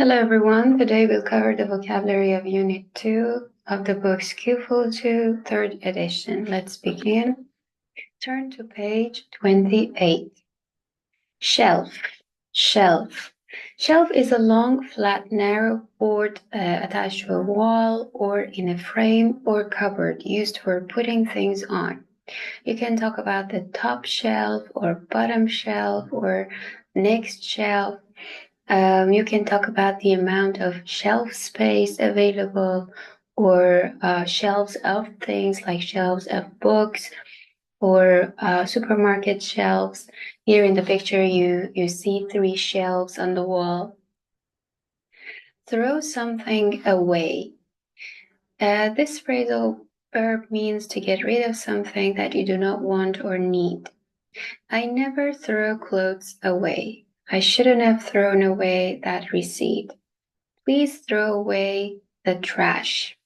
Hello everyone, today we'll cover the vocabulary of Unit 2 of the book Skillful 2, 3rd edition. Let's begin. Turn to page 28. Shelf. Shelf. Shelf is a long, flat, narrow board attached to a wall or in a frame or cupboard used for putting things on. You can talk about the top shelf or bottom shelf or next shelf. You can talk about the amount of shelf space available or shelves of things like shelves of books or supermarket shelves. Here in the picture, you see 3 shelves on the wall. Throw something away. This phrasal verb means to get rid of something that you do not want or need. I never throw clothes away. I shouldn't have thrown away that receipt. Please throw away the trash.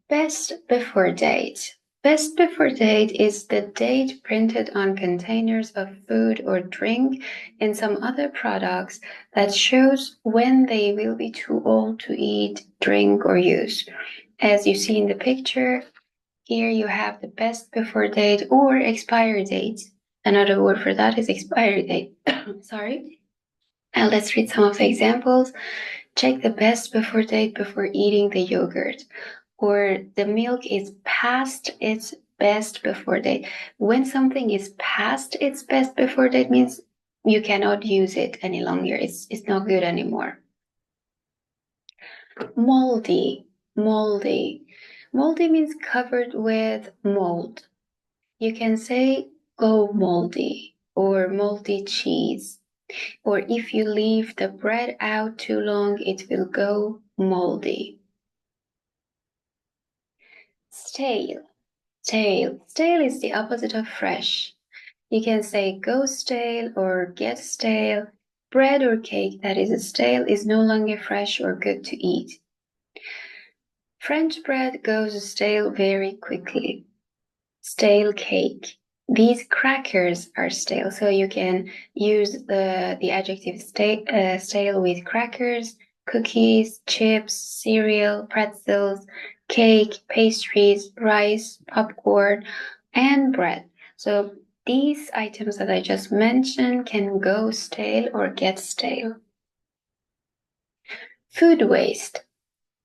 Best before date. Best before date is the date printed on containers of food or drink and some other products that shows when they will be too old to eat, drink, or use. As you see in the picture, here you have the best before date or expiry date. Another word for that is expiry date. Sorry. Now let's read some of the examples. Check the best before date before eating the yogurt. Or the milk is past its best before date. When something is past its best before date means you cannot use it any longer. It's not good anymore. Moldy. Moldy. Moldy means covered with mold. You can say go moldy or moldy cheese. Or if you leave the bread out too long, it will go moldy. Stale. Stale. Stale is the opposite of fresh. You can say go stale or get stale. Bread or cake that is stale is no longer fresh or good to eat. French bread goes stale very quickly. Stale cake. These crackers are stale, so you can use the adjective stale with crackers, cookies, chips, cereal, pretzels, cake, pastries, rice, popcorn, and bread. So these items that I just mentioned can go stale or get stale. Food waste.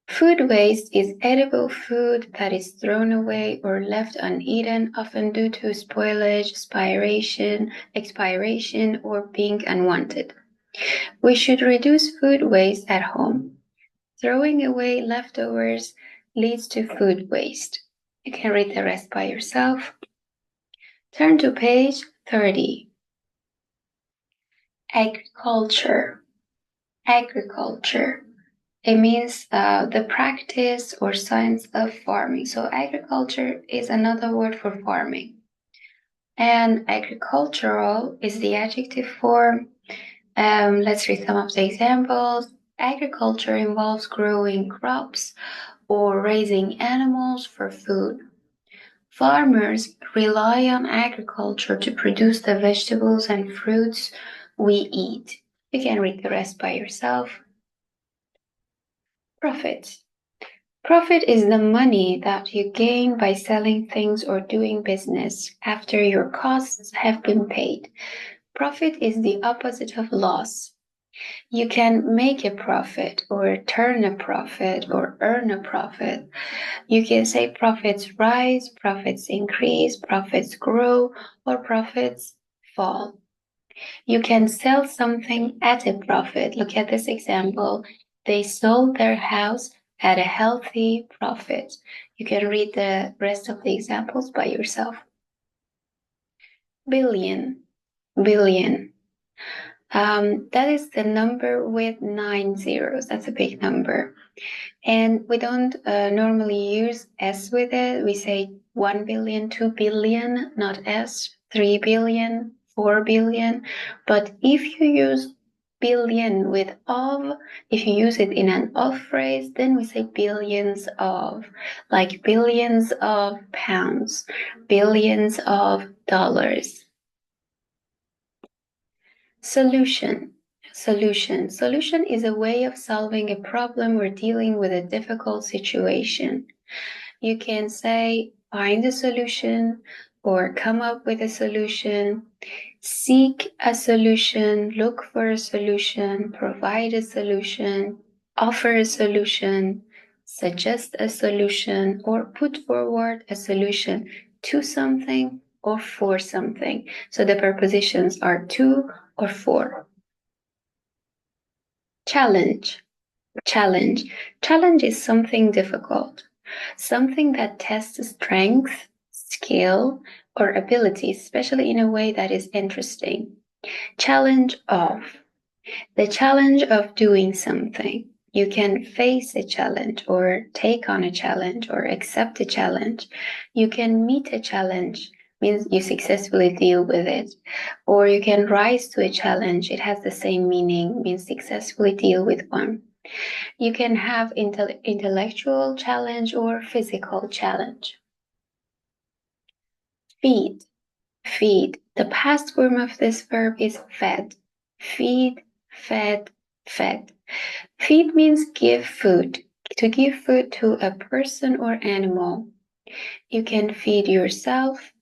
Food waste is edible food that is thrown away or left uneaten, often due to spoilage, expiration, or being unwanted. We should reduce food waste at home. Throwing away leftovers leads to food waste. You can read the rest by yourself. Turn to page 30. Agriculture. Agriculture. It means the practice or science of farming. So agriculture is another word for farming. And agricultural is the adjective form. Let's read some of the examples. Agriculture involves growing crops or raising animals for food. Farmers rely on agriculture to produce the vegetables and fruits we eat. You can read the rest by yourself. Profit. Profit is the money that you gain by selling things or doing business after your costs have been paid. Profit is the opposite of loss. You can make a profit or turn a profit or earn a profit. You can say profits rise, profits increase, profits grow, or profits fall. You can sell something at a profit. Look at this example. They sold their house at a healthy profit. You can read the rest of the examples by yourself. Billion. Billion. That is the number with 9 zeros. That's a big number. And we don't normally use S with it. We say 1 billion, 2 billion, not S, 3 billion, 4 billion. But if you use billion with of, if you use it in an of phrase, then we say billions of, like billions of pounds, billions of dollars. Solution. Solution. Solution is a way of solving a problem or dealing with a difficult situation. You can say find a solution or come up with a solution, seek a solution, look for a solution, provide a solution, offer a solution, suggest a solution, or put forward a solution to something or for something. So the prepositions are to or for. Challenge. Challenge. Challenge is something difficult, something that tests strength, skill, or ability, especially in a way that is interesting. Challenge of. The challenge of doing something. You can face a challenge or take on a challenge or accept a challenge. You can meet a challenge, means you successfully deal with it. Or you can rise to a challenge. It has the same meaning, means successfully deal with one. You can have intellectual challenge or physical challenge. Feed. Feed. The past form of this verb is fed. Feed, fed, fed. Feed means give food. To give food to a person or animal. You can feed yourself.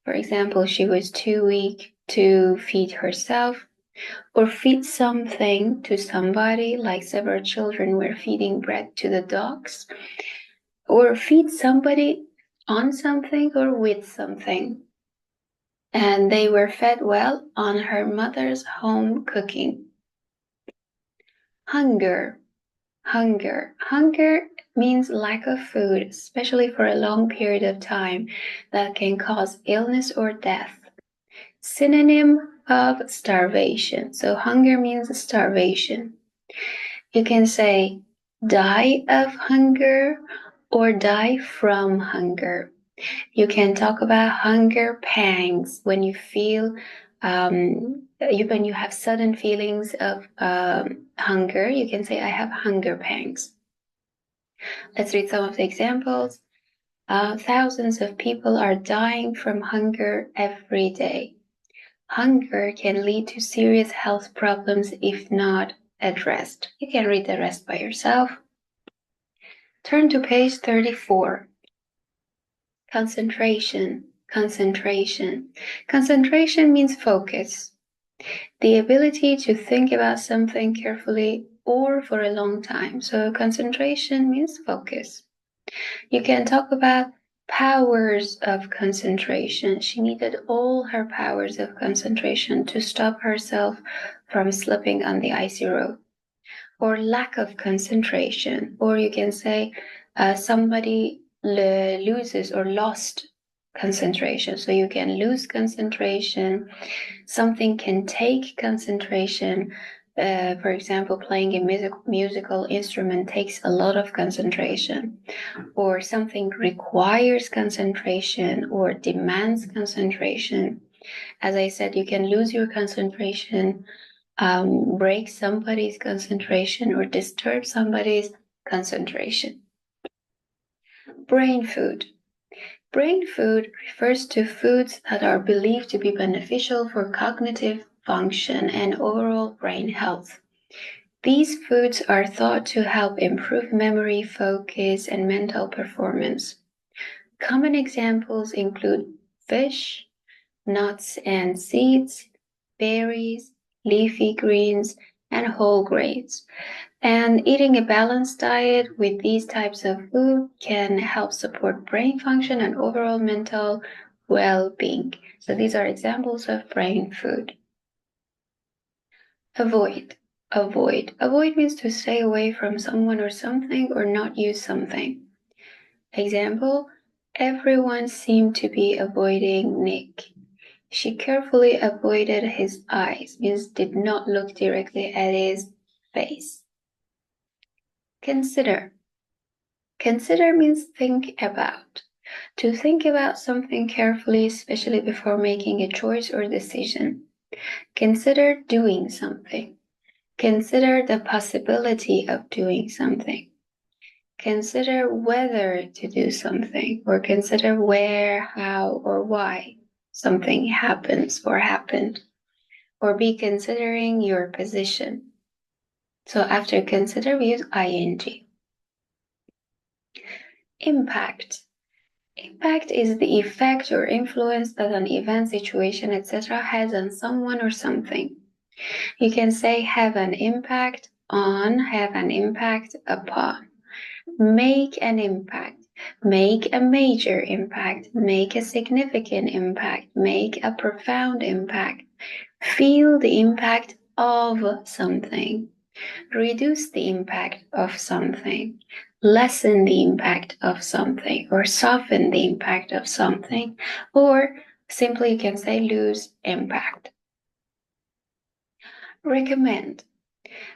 For example, she was too weak to feed herself. Or feed something to somebody, like several children were feeding bread to the dogs. Or feed somebody on something or with something. And they were fed well on her mother's home cooking. Hunger. Hunger. Hunger means lack of food, especially for a long period of time, that can cause illness or death. Synonym of starvation. So hunger means starvation. You can say die of hunger or die from hunger. You can talk about hunger pangs when you feel when you have sudden feelings of hunger. You can say I have hunger pangs. Let's read some of the examples. Thousands of people are dying from hunger every day. Hunger can lead to serious health problems if not addressed. You can read the rest by yourself. Turn to page 34. Concentration. Concentration. Concentration means focus. The ability to think about something carefully or for a long time. So concentration means focus. You can talk about powers of concentration. She needed all her powers of concentration to stop herself from slipping on the icy road. Or lack of concentration. Or you can say somebody loses or lost concentration. So you can lose concentration. Something can take concentration. For example, playing a musical instrument takes a lot of concentration. Or something requires concentration or demands concentration. As I said, you can lose your concentration, break somebody's concentration, or disturb somebody's concentration. Brain food. Brain food refers to foods that are believed to be beneficial for cognitive function and overall brain health. These foods are thought to help improve memory, focus, and mental performance. Common examples include fish, nuts and seeds, berries, leafy greens, and whole grains. And eating a balanced diet with these types of food can help support brain function and overall mental well-being. So these are examples of brain food. Avoid. Avoid. Avoid means to stay away from someone or something or not use something. Example, everyone seemed to be avoiding Nick. She carefully avoided his eyes, means did not look directly at his face. Consider. Consider means think about. To think about something carefully, especially before making a choice or decision. Consider doing something. Consider the possibility of doing something. Consider whether to do something, or consider where, how, or why something happens or happened. or be considering your position. So after consider, we use ing. Impact. Impact is the effect or influence that an event, situation, etc. has on someone or something. You can say have an impact on, have an impact upon. Make an impact. Make a major impact. Make a significant impact. Make a profound impact. Feel the impact of something. Reduce the impact of something. Lessen the impact of something, or soften the impact of something, or simply you can say lose impact. Recommend.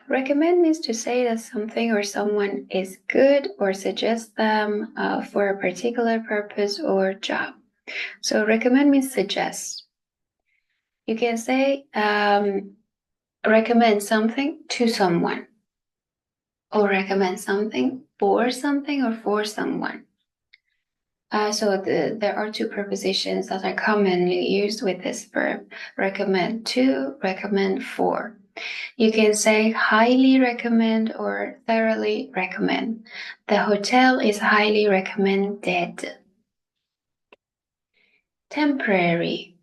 Recommend means to say that something or someone is good or suggest them for a particular purpose or job. So recommend means suggest. You can say recommend something to someone, or recommend something for something or for someone. There are two prepositions that are commonly used with this verb: recommend to, recommend for. You can say highly recommend or thoroughly recommend. The hotel is highly recommended. Temporary.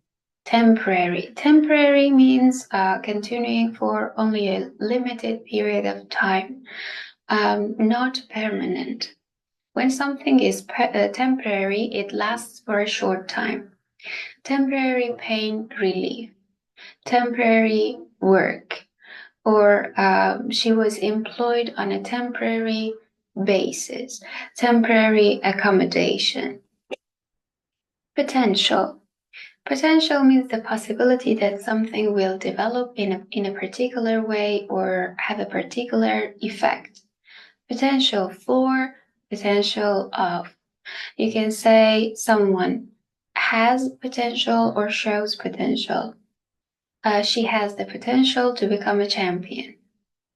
Temporary means continuing for only a limited period of time, not permanent. When something is temporary, it lasts for a short time. Temporary pain relief. Temporary work. Or she was employed on a temporary basis. Temporary accommodation. Potential. Potential means the possibility that something will develop in a particular way or have a particular effect. Potential for, potential of. You can say someone has potential or shows potential. She has the potential to become a champion.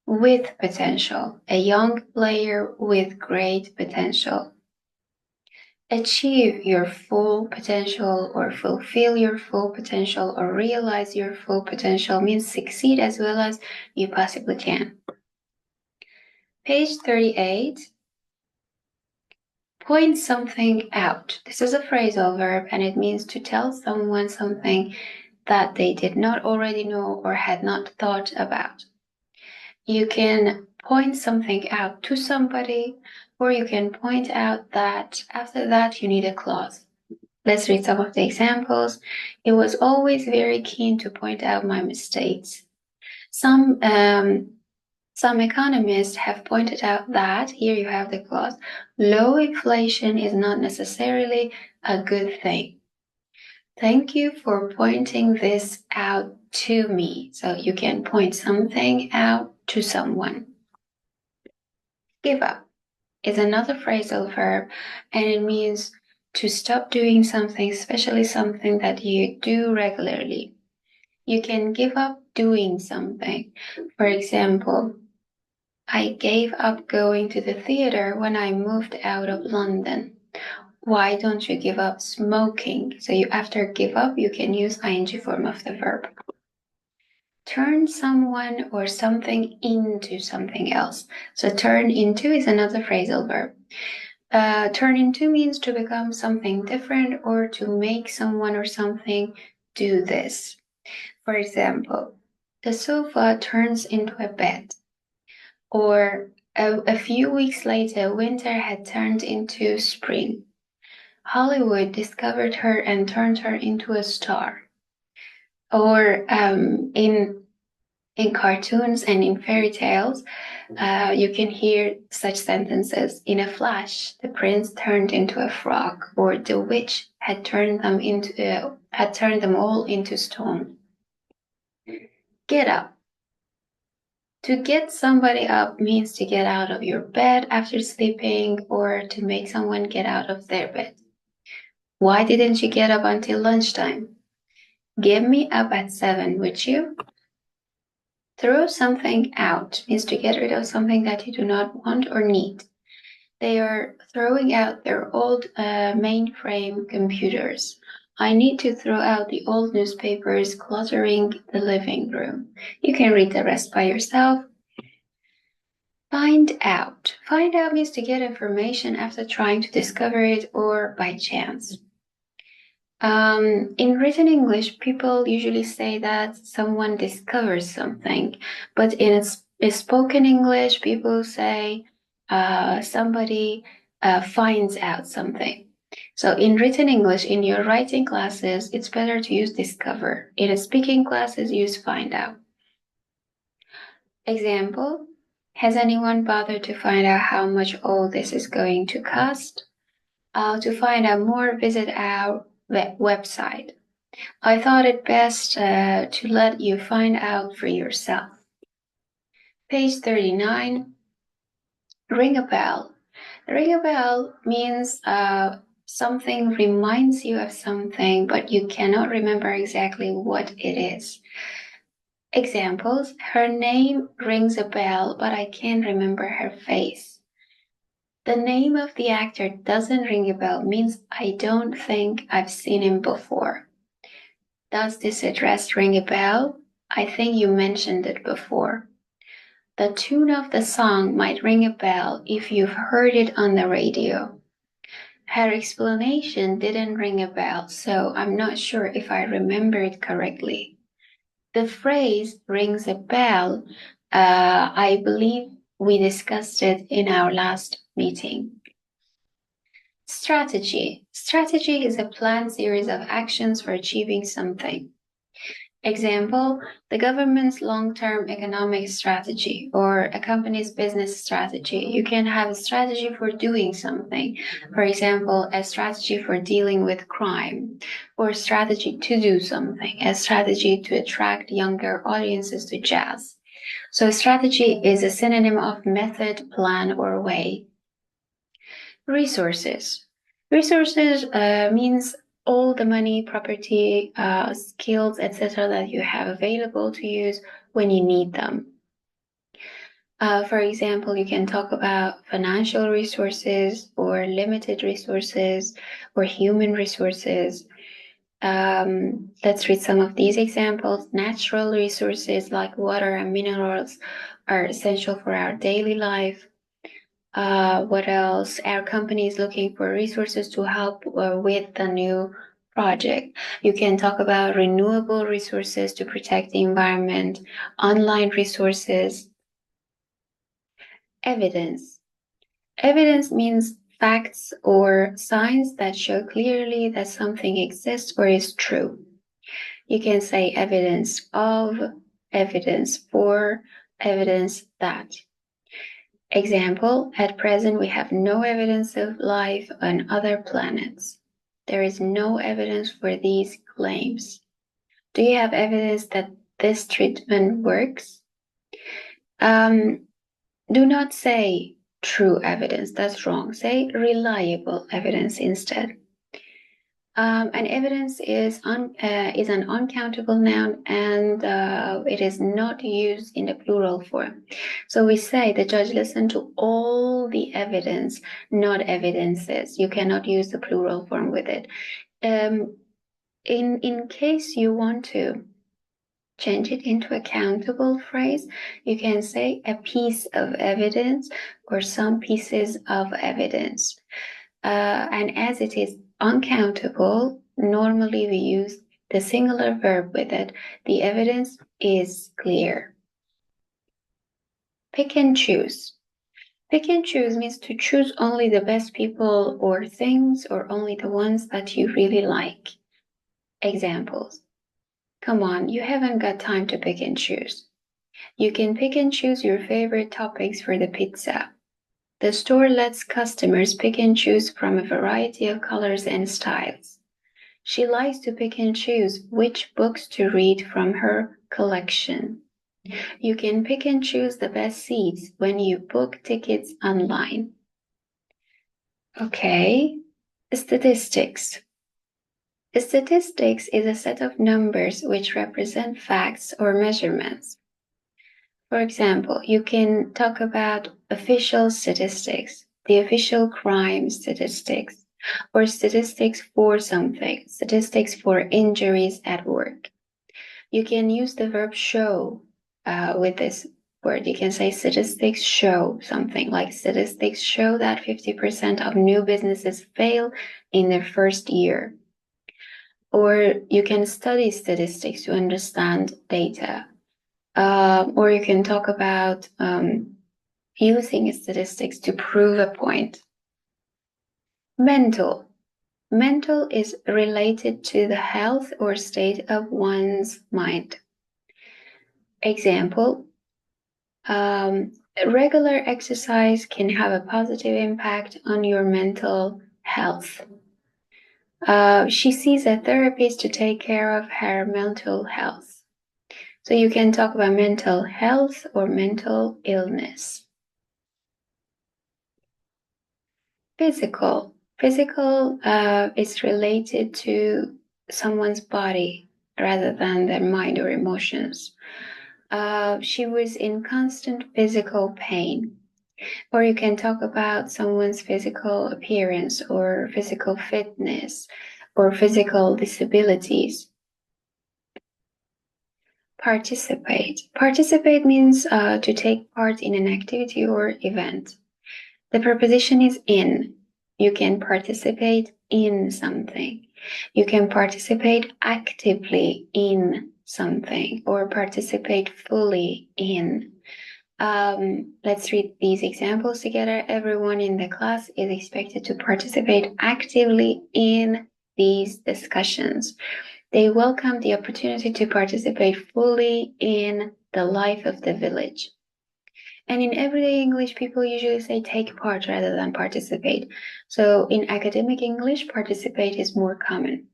With potential, a young player with great potential. Achieve your full potential or fulfill your full potential or realize your full potential means succeed as well as you possibly can. Page 38. Point something out. This is a phrasal verb and it means to tell someone something that they did not already know or had not thought about. You can point something out to somebody, or you can point out that after that you need a clause. Let's read some of the examples. He was always very keen to point out my mistakes. Some economists have pointed out that, here you have the clause, low inflation is not necessarily a good thing. Thank you for pointing this out to me. So you can point something out to someone. Give up is another phrasal verb, and it means to stop doing something, especially something that you do regularly. You can give up doing something. For example, I gave up going to the theater when I moved out of London. Why don't you give up smoking? So after give up, you can use ing form of the verb. Turn someone or something into something else. So turn into is another phrasal verb. Turn into means to become something different or to make someone or something do this. For example, the sofa turns into a bed. Or a few weeks later, winter had turned into spring. Hollywood discovered her and turned her into a star. Or in cartoons and in fairy tales, you can hear such sentences. In a flash, the prince turned into a frog, or the witch had turned them all into stone. Get up. To get somebody up means to get out of your bed after sleeping or to make someone get out of their bed. Why didn't you get up until lunchtime? Get me up at 7, would you? Throw something out means to get rid of something that you do not want or need. They are throwing out their old mainframe computers. I need to throw out the old newspapers cluttering the living room. You can read the rest by yourself. Find out. Find out means to get information after trying to discover it or by chance. In written English, people usually say that someone discovers something, but in spoken English, people say somebody finds out something. So in written English, in your writing classes, it's better to use discover. In speaking classes, use find out. Example, has anyone bothered to find out how much all this is going to cost? To find out more, visit our website. I thought it best to let you find out for yourself. Page 39, ring a bell. Ring a bell means something reminds you of something, but you cannot remember exactly what it is. Examples, her name rings a bell, but I can't remember her face. The name of the actor doesn't ring a bell means I don't think I've seen him before. Does this address ring a bell? I think you mentioned it before. The tune of the song might ring a bell if you've heard it on the radio. Her explanation didn't ring a bell, so I'm not sure if I remember it correctly. The phrase rings a bell, I believe we discussed it in our last meeting. Strategy. Strategy is a planned series of actions for achieving something. Example, the government's long-term economic strategy or a company's business strategy. You can have a strategy for doing something. For example, a strategy for dealing with crime, or a strategy to do something, a strategy to attract younger audiences to jazz. So strategy is a synonym of method, plan, or way. Resources. Resources means all the money, property, skills, etc. that you have available to use when you need them. For example, you can talk about financial resources or limited resources or human resources. Let's read some of these examples. Natural resources like water and minerals are essential for our daily life. What else? Our company is looking for resources to help with the new project. You can talk about renewable resources to protect the environment, online resources. Evidence. Evidence means facts or signs that show clearly that something exists or is true. You can say evidence of, evidence for, evidence that. Example, at present we have no evidence of life on other planets. There is no evidence for these claims. Do you have evidence that this treatment works? Do not say true evidence, that's wrong. Say reliable evidence instead. An evidence is an uncountable noun and it is not used in the plural form. So we say the judge listened to all the evidence, not evidences. You cannot use the plural form with it. In case you want to change it into a countable phrase, you can say a piece of evidence or some pieces of evidence. And as it is uncountable, normally we use the singular verb with it. The evidence is clear. Pick and choose. Pick and choose means to choose only the best people or things or only the ones that you really like. Examples. Come on, you haven't got time to pick and choose. You can pick and choose your favorite toppings for the pizza. The store lets customers pick and choose from a variety of colors and styles. She likes to pick and choose which books to read from her collection. You can pick and choose the best seats when you book tickets online. Okay, statistics. Statistics is a set of numbers which represent facts or measurements. For example, you can talk about official statistics, the official crime statistics, or statistics for something, statistics for injuries at work. You can use the verb show with this word. You can say statistics show something, like statistics show that 50% of new businesses fail in their first year. Or you can study statistics to understand data. Or you can talk about using statistics to prove a point. Mental. Mental is related to the health or state of one's mind. Example, regular exercise can have a positive impact on your mental health. She sees a therapist to take care of her mental health. So you can talk about mental health or mental illness. Physical. Physical is related to someone's body rather than their mind or emotions. She was in constant physical pain. Or you can talk about someone's physical appearance or physical fitness or physical disabilities. Participate. Participate means to take part in an activity or event. The preposition is in. You can participate in something. You can participate actively in something or participate fully in. Let's read these examples together. Everyone in the class is expected to participate actively in these discussions. They welcome the opportunity to participate fully in the life of the village. And in everyday English, people usually say take part rather than participate. So in academic English, participate is more common.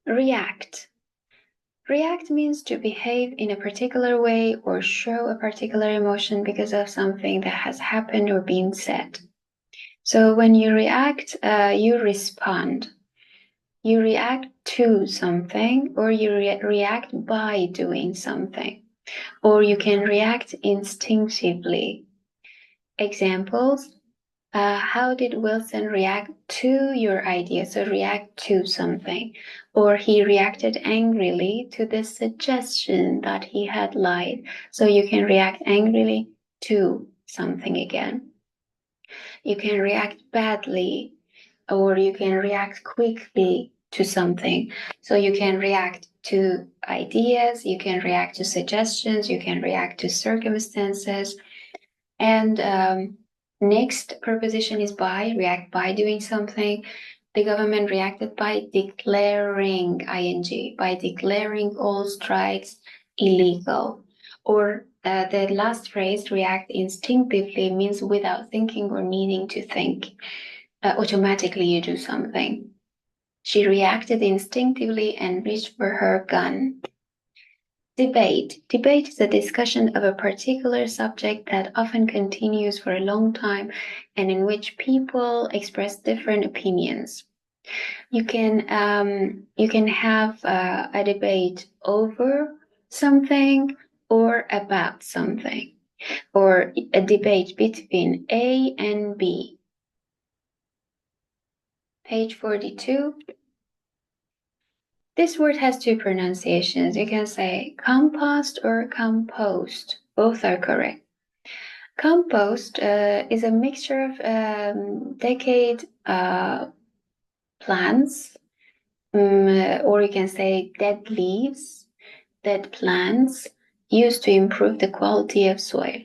React. React means to behave in a particular way or show a particular emotion because of something that has happened or been said. So when you react, you respond. You react to something, or you react by doing something, or you can react instinctively. Examples, how did Wilson react to your idea? So react to something. Or he reacted angrily to the suggestion that he had lied. So you can react angrily to something again. You can react badly, or you can react quickly to something. So you can react to ideas, you can react to suggestions, you can react to circumstances. And next preposition is by, react by doing something. The government reacted by declaring, ing, by declaring all strikes illegal. Or the last phrase, react instinctively, means without thinking or needing to think. Automatically you do something. She reacted instinctively and reached for her gun. Debate. Debate is a discussion of a particular subject that often continues for a long time and in which people express different opinions. You can have a debate over something or about something, or a debate between A and B. Page 42. This word has two pronunciations. You can say compost or compost. Both are correct. Compost is a mixture of decayed plants, or you can say dead leaves, dead plants, used to improve the quality of soil.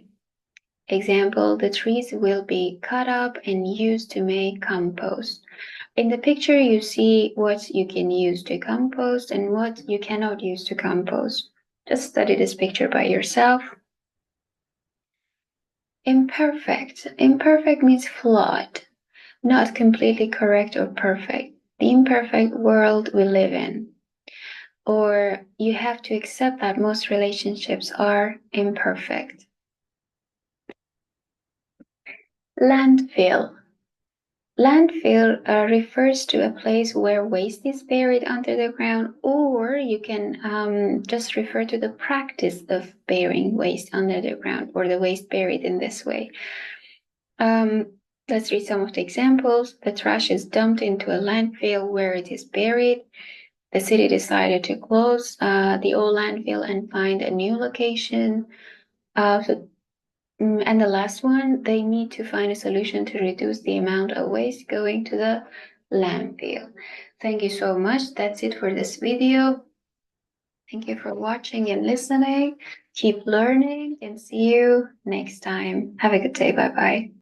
Example, the trees will be cut up and used to make compost. In the picture, you see what you can use to compost and what you cannot use to compost. Just study this picture by yourself. Imperfect. Imperfect means flawed, not completely correct or perfect. The imperfect world we live in. Or you have to accept that most relationships are imperfect. Landfill. Landfill refers to a place where waste is buried under the ground, or you can just refer to the practice of burying waste under the ground, or the waste buried in this way. The Let's read some of the examples. The trash is dumped into a landfill where it is buried. The city decided to close the old landfill and find a new location. And the last one, they need to find a solution to reduce the amount of waste going to the landfill. Thank you so much. That's it for this video. Thank you for watching and listening. Keep learning and see you next time. Have a good day. Bye-bye.